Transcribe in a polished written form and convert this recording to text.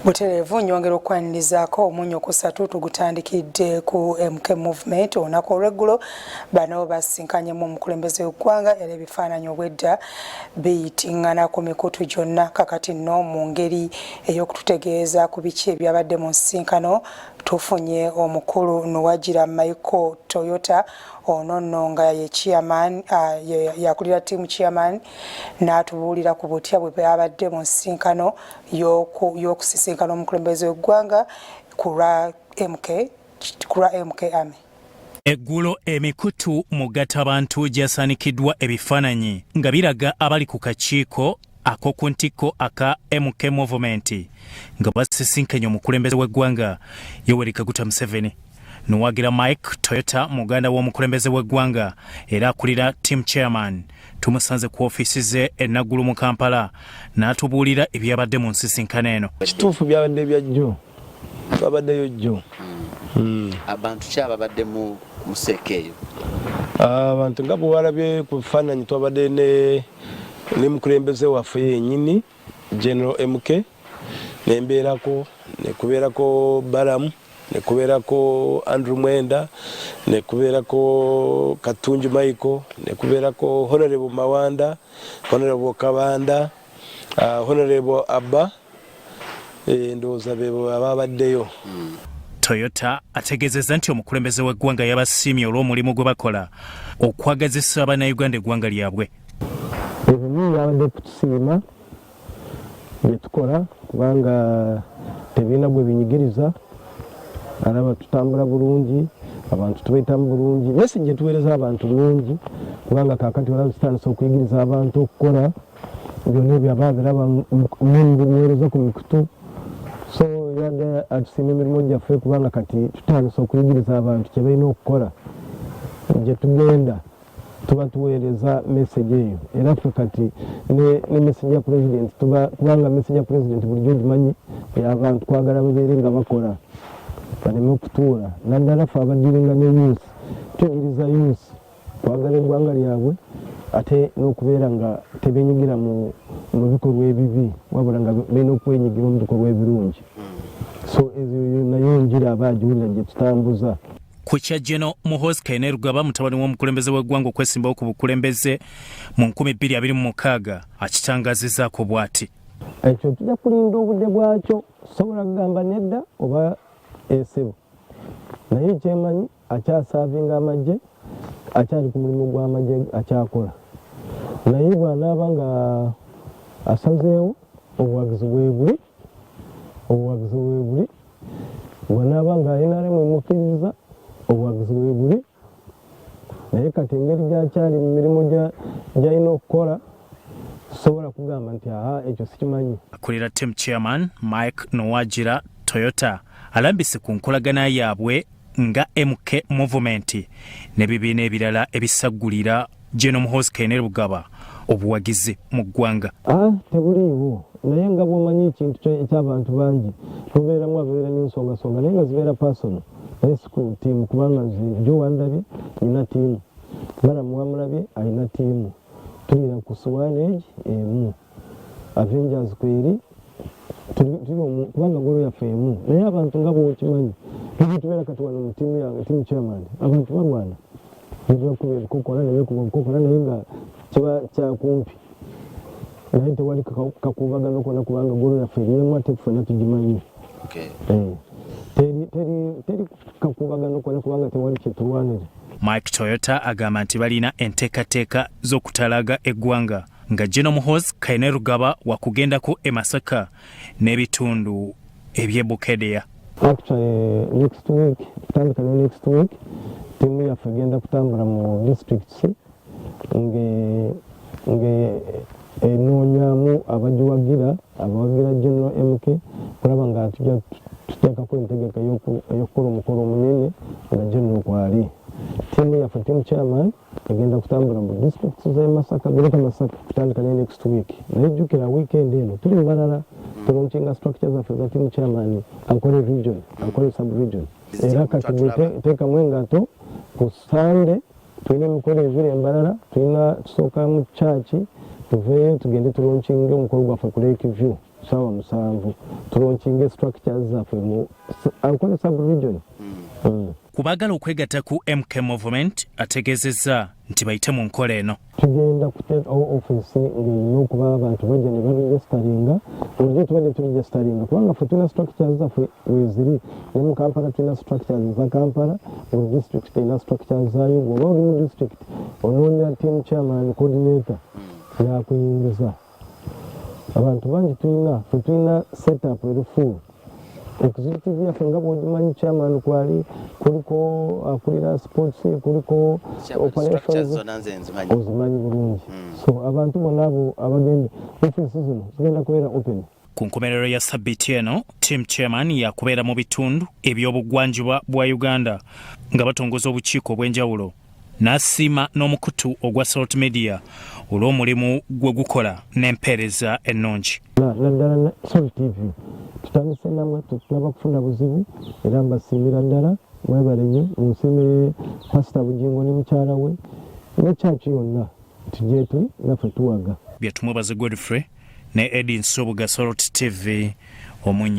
Buterevu nyongera okwanirizaako omunyo ku 3 tugutandikidde ku MK Movement olunaku olweggulo bano basinkanyemu omukulembeze w'eggwanga era ebifaananyi obwedda biyitingana ku mikutu gyonna kakati nno mu ngeri ey'okututegeeza ku biki ebyabadde mu nsisinkano tufunye omukulu Nuwagira Michael Toyota ono nno nga ye chairman yakulira team chairman n'atubuulira ku butya bwe byabadde mu nsisinkano y'okusisinkana omukulembeze w'eggwanga ku MK Army. Eggulo emikutu mu gatabantu gyasanikiddwa ebifaananyi nga biraga abali ku kakiiko ak'oku ntikko aka MK Movement nga basisinkanye omukulembeze w'eggwanga Yoweri Kaguta Museveni. Nuwagira Mike Toyota muganda w'omukulembeze w'eggwanga era akulira team chairman tumusanze ku ofiisi ze enaggulu mu Kampala n'atubuulira ebyabadde mu nsisinkano eno. Kituufu byabadde byajjo babaddeyo jjo. Abantu ki ababadde mu museeko eyo? Abantu nga bwe walabye ku bifaananyi twabadde ne mukulembeze waffe yennyini General MK nekubeerako Balamu nekubeerako Andrew Mwenda nekubeerako Katunju Michael nekubeerako Honorable Mawanda, Honorable Kabanda, Honorable Abba ndowooza bebo ababaddeyo. Toyota ategeezezza nti omukulembeze w'eggwanga yabasiimye olw'omulimu gwe bakola okwagazisa Abannayuganda eggwanga lyabwe. Ebimu byabadde kutusiima bye tukola kubanga tebiina bwe binyigiriza araba tutambula bulungi abantu tubayitamu bulungi message tuweereza abantu bulungi kubanga kakati wala tutandise okuyigiriza abantu okukola byonna ebyabaabiraba muweereza ku mikutu so yaga atusiima emirimu gyaffe kubanga kati tutandise okuyigiriza abantu kye balina okukola gye tugenda tuba tuweereza message eyo era ffe kati ne message ya president kubanga message ya president bulijjo gimanyi abantu kwagala babeere nga bakola baleme okutuula naddala ffe abadiringa ne youth tuyigiriza youth kwagala eggwanga lyabwe ate n'okubeera nga tebenyigira mu bikolwa ebibi wabula nga balina okwenyigira mu bikolwa ebirungi so ezo nayo njira abaagiwulira gye tutambuza. Ku kya General Muhoozi Kainerugaba mutabani w'omukulembeze w'eggwanga okwesimbawo ku bukulembeze mu 2026 akitangaazizzaako bw'ati. Ekyo tujja kulinda obudde bwakyo sobola kugamba nedda oba esebo naye kyemanyi akyasaavinga amagye akyali ku mulimu gw'amagye akyakola naye bw'anaaba nga asazeewo obuwagizi bwebuli bw'anaaba nga ayinaremu emukkiriza obuwagizi bwebuli naye kati engeri gy'akyali mu mirimu gy'alina okukola sobola kugamba nti ekyo sikimanyi. Akulira team chairman Mike Nuwagira Toyota alambise ku nkolagana yaabwe nga MK Movement n'ebibiina ebirala ebisaggulira General Muhoozi Kainerugaba obuwagizi mu ggwanga. Tebuliiwo naye nga bw'omanyi ekintu eky'abantu bangi tubeeramu abeera n'ensongasonga naye nga zibeera personal naye si ku tiimu kubanga jo wandabye nina tiimu Balamu wamulabye alina tiimu tulira ku Swanage emu Avengers kweri kubanga golo yaffe emu naye abantu nga bwokimanyi tubeera kati wano mu tiimu yange tiimu chairman abantu balwana kubeera ebikokola naye nga kiba kyakumpi naye tewali kakubagano kona kubanga golo yaffe eriemu ate ffena tugimanyi. Teri kakubagano kona kubanga tewali kyetulwanira. Mike Toyota agamba nti balina enteekateeka z'okutalaga eggwanga nga General Muhoozi Kainerugaba wakugendako e Masaka n'ebitundu eby'e Bukedea. Actually next week tiimu yaffe egenda kutambula mu districts enoonyamu abawagira General MK kulaba nga tuteekako entegeka ey'okukola omukolo omunene nga General kwali. Tiimu yaffe tiimu chairman egenda kutambula mu districts z'e Masaka Greater Masaka kutandika ne next week naye jjukira weekend eno tuli mbalala tulonkinga structure zaffe za tiimu chairman Ankole region Ankole sub region era kati teekamu engato ku Sunday tulina emikolo ebiri embalala tulina tusooka mu church tuveeyo tugende tulonkinga omukolo gwaffe ku Lake View sawa 7 tulonkinga structures zaffe mu Ankole sub-region. Kubagala okwegatta ku MK Movement ategeezezza nti bayite mu nkola eno. Tugenda kuteeka office ng'erina okuba abantu bajja ne baregestaringa olwo tubadde turegestaringa kubanga ffe tulina structures zaffe weziri ne mu Kampala tulina structures za Kampala, buli district erina structures zaayo. Bw'oba oli mu district onoonya team chairman coordinator yakuyingiza. Abantu bangi tulina setup erufu executive yaffe nga bw'ogimanyi chairman kwali kuliko akulira sports kuliko operations ozimanyi bulungi. So abantu bonna abo abagenda office zino zigenda kubeera open. Ku nkomerero ya sabbiiti eno team chairman yakubeera mu bitundu eby'obugwanjuba bwa Uganda nga batongoza obukiiko obw'enjawulo n'asiima n'omukutu ogwa Salt Media olw'omulimu gwe gukola n'empeereza ennungi. Naddala Salt TV tutandise namwe tutulaba kufuna buzibu era mbasiimira ddala mwebale nnyo munsiimire Pastor Bugingo ne mukyala we ne church yonna tujje tuli naffe tuwaga. Bye tumwebaze Godfrey ne Eddie Nsobuga Salt TV Omunyo.